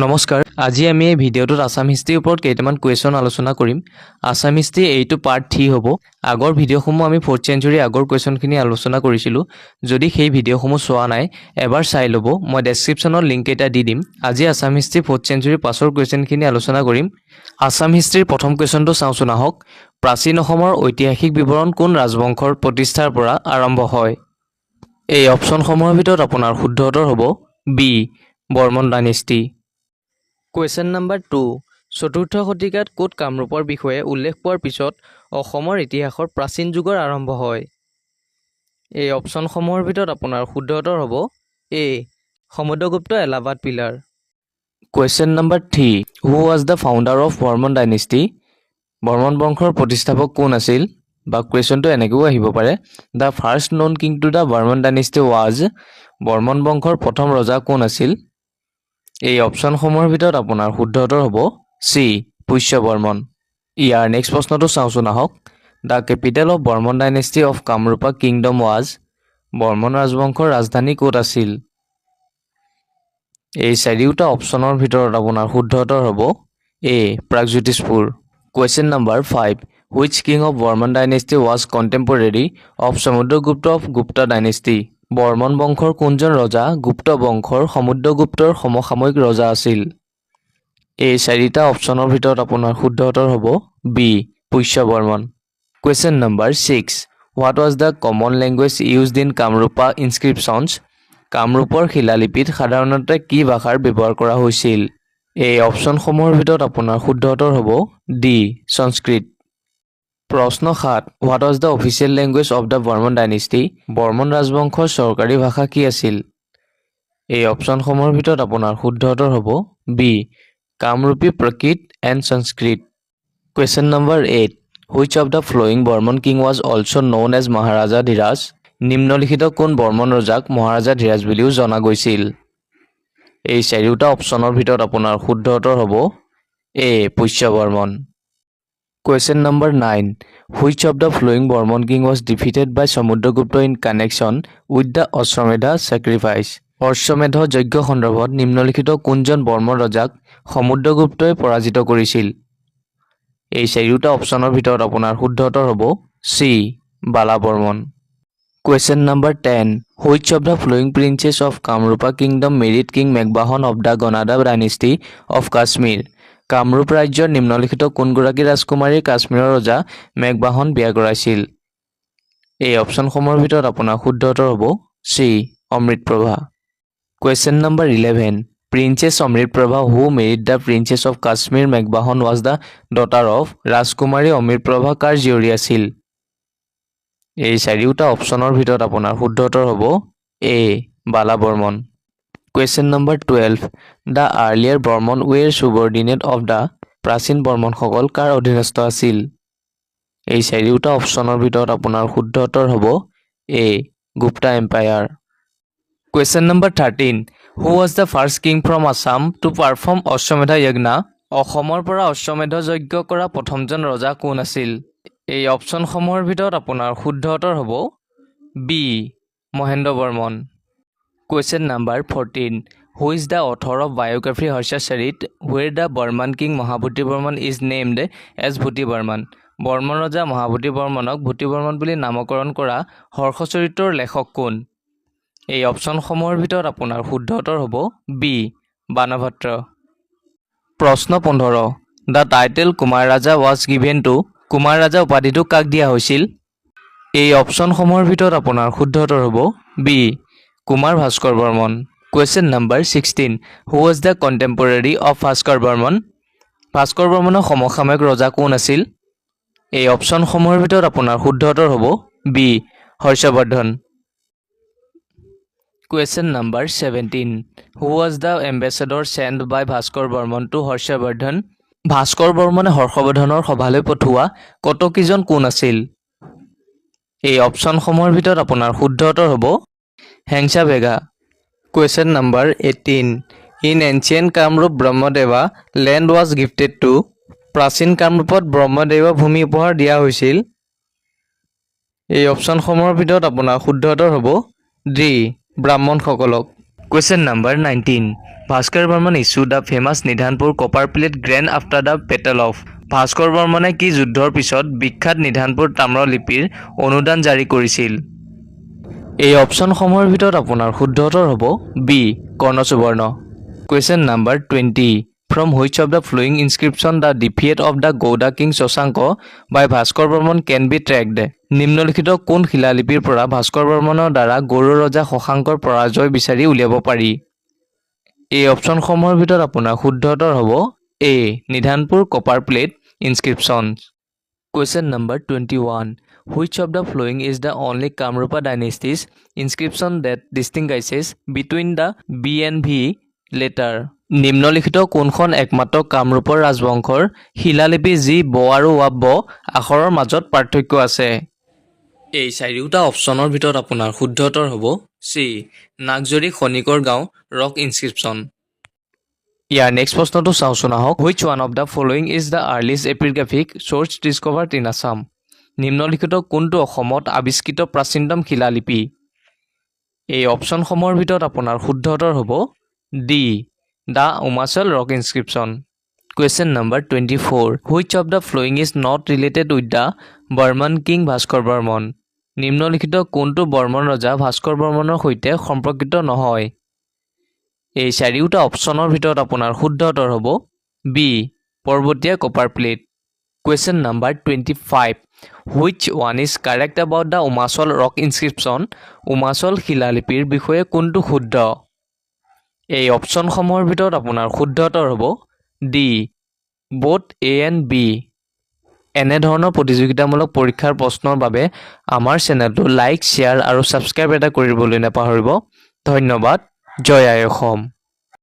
নমস্কাৰ আজি আমি এই ভিডিঅ'টোত আসাম হিষ্ট্ৰীৰ ওপৰত কেইটামান কুৱেশ্যন আলোচনা কৰিম আসাম হিষ্ট্ৰী এইটো পাৰ্ট 3 হ'ব আগৰ ভিডিঅ'সমূহ আমি 4th চেঞ্চুৰী আগৰ কুৱেশ্যনখিনি আলোচনা কৰিছিলোঁ যদি সেই ভিডিঅ'সমূহ চোৱা নাই এবাৰ চাই ল'ব মই ডেসক্ৰিপচনত লিংক এটা দি দিম আজি আসাম হিষ্ট্ৰী 4th চেঞ্চুৰী পাছৰ কুৱেশ্যনখিনি আলোচনা কৰিম আসাম হিষ্ট্ৰীৰ প্ৰথম কুৱেশ্যনটো চাওঁচোন আহক প্ৰাচীন অসমৰ ঐতিহাসিক বিৱৰণ কোন ৰাজবংশৰ প্ৰতিষ্ঠাৰ পৰা আৰম্ভ হয় এই অপশ্যনসমূহৰ ভিতৰত আপোনাৰ শুদ্ধ উত্তৰ হ'ব B Varman dynasty Question number 2 চতুৰ্থ শতিকাত কোট কামৰূপৰ বিষয়ে উল্লেখ পোৱাৰ পিছত অসমৰ ইতিহাসৰ প্ৰাচীন যুগৰ আৰম্ভ হয় এই অপশ্যনসমূহৰ ভিতৰত আপোনাৰ শুদ্ধ উত্তৰ হ'ব A Samudragupta Allahabad pillar Question number 3 Who was the founder of Bormon dynasty Varman বংশৰ প্ৰতিষ্ঠাপক কোন আছিল বা কুৱেশ্যনটো এনেকৈও আহিব পাৰে The first known king to the Bormon dynasty was Barman বংশৰ প্ৰথম ৰজা কোন আছিল এই অপশ্যনসমূহৰ ভিতৰত আপোনাৰ শুদ্ধ উত্তৰ হ'ব সি পুষ্য বৰ্মন ইয়াৰ নেক্সট প্ৰশ্নটো চাওঁচোন আহক the capital of Varman dynasty of Kamarupa kingdom was Varman ৰাজবংশৰ ৰাজধানী ক'ত আছিল এই চাৰিওটা অপশ্যনৰ ভিতৰত আপোনাৰ শুদ্ধ উত্তৰ হ'ব A Pragjyotishpur question number 5 which king of Varman dynasty was contemporary of Samudragupta of Gupta dynasty Varman বংশৰ কোনজন ৰজা গুপ্ত বংশৰ সমুদ্ৰগুপ্তৰ সমসাময়িক ৰজা আছিল এই চাৰিটা অপশ্যনৰ ভিতৰত আপোনাৰ শুদ্ধ উত্তৰ হ'ব B Pushya Varman question number 6 what was the common language used in Kamarupa inscriptions কামৰূপৰ শিলালিপিত সাধাৰণতে কি ভাষাৰ ব্যৱহাৰ কৰা হৈছিল এই অপশ্যনসমূহৰ ভিতৰত আপোনাৰ শুদ্ধ উত্তৰ হ'ব ডি সংস্কৃত প্ৰশ্ন 7 what was the official language of the Varman dynasty Varman ৰাজবংশৰ চৰকাৰী ভাষা কি আছিল এই অপশ্যনসমূহৰ ভিতৰত আপোনাৰ শুদ্ধ উত্তৰ হ'ব B Kamrupi Prakrit and Sanskrit question number 8 which of the following Varman king was also' known as Maharajadhiraj নিম্নলিখিত কোন বৰ্মন ৰজাক মহাৰাজা ধীৰাজ বুলিও জনা গৈছিল এই চাৰিওটা অপশ্যনৰ ভিতৰত আপোনাৰ শুদ্ধ উত্তৰ হ'ব এ Pushya Barman Question number 9 Which of the following Bormon king was defeated by Samudragupta in connection with the Ashwamedha sacrifice অশ্বমেধ যজ্ঞ সন্দৰ্ভত নিম্নলিখিত কোনজন বৰ্মন ৰজাক সমুদ্ৰগুপ্তই পৰাজিত কৰিছিল এই চাৰিওটা অপশ্যনৰ ভিতৰত আপোনাৰ শুদ্ধ উত্তৰ হ'ব সি বালা Barman Question number 10 Which of the following princes of Kamrupa kingdom married King Megbahan of the Ganada dynasty of Kashmir Kamrup ৰাজ্যৰ নিম্নলিখিত কোনগৰাকী ৰাজকুমাৰী কাশ্মীৰৰ ৰজা মেঘবাহন বিয়া কৰাইছিল এই অপশ্যনসমূহৰ ভিতৰত আপোনাৰ শুদ্ধ উত্তৰ হ'ব সি Amritprabha Question number 11 Princess Amritprabha who married the princess of Kashmir Megbahan was the daughter of ৰাজকুমাৰী অমৃতপ্ৰভা কাৰ জীয়ৰী আছিল এই চাৰিওটা অপশ্যনৰ ভিতৰত আপোনাৰ শুদ্ধ উত্তৰ হ'ব এ বালা Barman Question number 12 The earlier Bormon were subordinate of the প্ৰাচীন বৰ্মনসকল কাৰ অধীনস্থ আছিল এই চাৰিওটা অপশ্যনৰ ভিতৰত আপোনাৰ শুদ্ধ উত্তৰ হ'ব এ Gupta empire Question number 13 Who was the first king from Assam to perform Ashwamedha Yagna অসমৰ পৰা অশ্বমেধ যজ্ঞ কৰা প্ৰথমজন ৰজা কোন আছিল এই অপশ্যনসমূহৰ ভিতৰত আপোনাৰ শুদ্ধ উত্তৰ হ'ব B Mahendra Varman Question number 14 Who is the author of biography Harshacharit where the Burman king Mahabhuti Burman is named as Bhuti Burman Varman ৰজা মহাবুতি বৰ্মনক ভূতি বৰ্মন বুলি নামকৰণ কৰা হৰ্ষচৰিত্ৰৰ লেখক কোন এই অপশ্যনসমূহৰ ভিতৰত আপোনাৰ শুদ্ধ উত্তৰ হ'ব বি বানভট্ট প্ৰশ্ন 15 The title Kumar Raja was given to Kumar ৰাজা উপাধিটো কাক দিয়া হৈছিল এই অপশ্যনসমূহৰ ভিতৰত আপোনাৰ শুদ্ধ উত্তৰ হ'ব B Kumar Bhaskar Varman Question number 16 Who was the contemporary of Bhaskar Varman Bhaskar বৰ্মনৰ সমসাময়িক ৰজা কোন আছিল এই অপশ্যনসমূহৰ ভিতৰত আপোনাৰ শুদ্ধ উত্তৰ হ'ব B Harshavardhana Question number 17 Who was the ambassador sent by Bhaskar Varman to Harshavardhana Bhaskar বৰ্মনে হৰ্ষবৰ্ধনৰ সভালৈ পঠোৱা কতকীজন কোন আছিল এই অপশ্যনসমূহৰ ভিতৰত আপোনাৰ শুদ্ধ উত্তৰ হ'ব হেংসা বেগা Question number 18 In ancient Kamrup Brahmadeva land was gifted to প্ৰাচীন কামৰূপত ব্ৰহ্মদেৱা ভূমি উপহাৰ দিয়া হৈছিল এই অপশ্যনসমূহৰ ভিতৰত আপোনাৰ শুদ্ধ উত্তৰ হ'ব D ব্ৰাহ্মণসকলক Question number 19. Bhaskar Barman issued the famous Nidhanpur copper plate grand after the Battle of. Bhaskar বৰ্মনে কি যুদ্ধৰ পিছত বিখ্যাত নিধানপুৰ তাম্ৰলিপিৰ অনুদান জাৰি কৰিছিল? এই অপশ্যনসমূহৰ ভিতৰত আপোনাৰ শুদ্ধ উত্তৰ হ'ব B Karnasuvarna. Question number 20. From which of the following inscription the defeat of the Gowda king Shashanka by Bhaskar Barman can be tracked? নিম্নলিখিত কোন শিলালিপিৰ পৰা ভাস্কৰ বৰ্মনৰ দ্বাৰা গৌড় ৰজা শশাংকৰ পৰাজয় বিচাৰি উলিয়াব পাৰি? এই অপশ্যনসমূহৰ ভিতৰত আপোনাৰ শুদ্ধ উত্তৰ হ'ব A Nidhanpur copper plate inscriptions. Question number 21. Which of the following is the only Kamrupa dynasty's inscription that distinguishes between the B and V letter? নিম্নলিখিত কোনখন একমাত্ৰ কামৰূপৰ ৰাজবংশৰ শিলালিপি যি ব আৰু ৱাব আখৰৰ মাজত পাৰ্থক্য আছে? এই চাৰিওটা অপশ্যনৰ ভিতৰত আপোনাৰ শুদ্ধ উত্তৰ হ'ব চি নাগজৰী খনিকৰ গাঁও ৰক ইনস্ক্ৰিপশ্যন। ইয়াৰ নেক্সট প্ৰশ্নটো চাওঁচোন আহক। Which one of the following is the earliest epigraphic source discovered in Assam? নিম্নলিখিত কোনটো অসমত আৱিষ্কৃত প্ৰাচীনতম শিলালিপি? এই অপশ্যনসমূহৰ ভিতৰত আপোনাৰ শুদ্ধ উত্তৰ হ'ব D the Umachal rock inscription. Question number 24. Which of the following is not related with the Burman king Bhaskar Barman? নিম্নলিখিত কোনটো বৰ্মন ৰজা ভাস্কৰ বৰ্মনৰ সৈতে সম্পৰ্কিত নহয়? এই চাৰিওটা অপশ্যনৰ ভিতৰত আপোনাৰ শুদ্ধ উত্তৰ হ'ব B Parbatiya copper plate. Question number 25. Which one is correct about the Umachal rock inscription? Umachal শিলালিপিৰ বিষয়ে কোনটো শুদ্ধ? এই অপশ্যনসমূহৰ ভিতৰত আপোনাৰ শুদ্ধ উত্তৰ হ'ব D both A and B. এনেধৰণৰ প্ৰতিযোগিতামূলক পৰীক্ষাৰ প্ৰশ্নৰ বাবে আমাৰ চেনেলটো লাইক শ্বেয়াৰ আৰু ছাবস্ক্ৰাইব এটা কৰিবলৈ নাপাহৰিব। ধন্যবাদ। জয় আই অসম।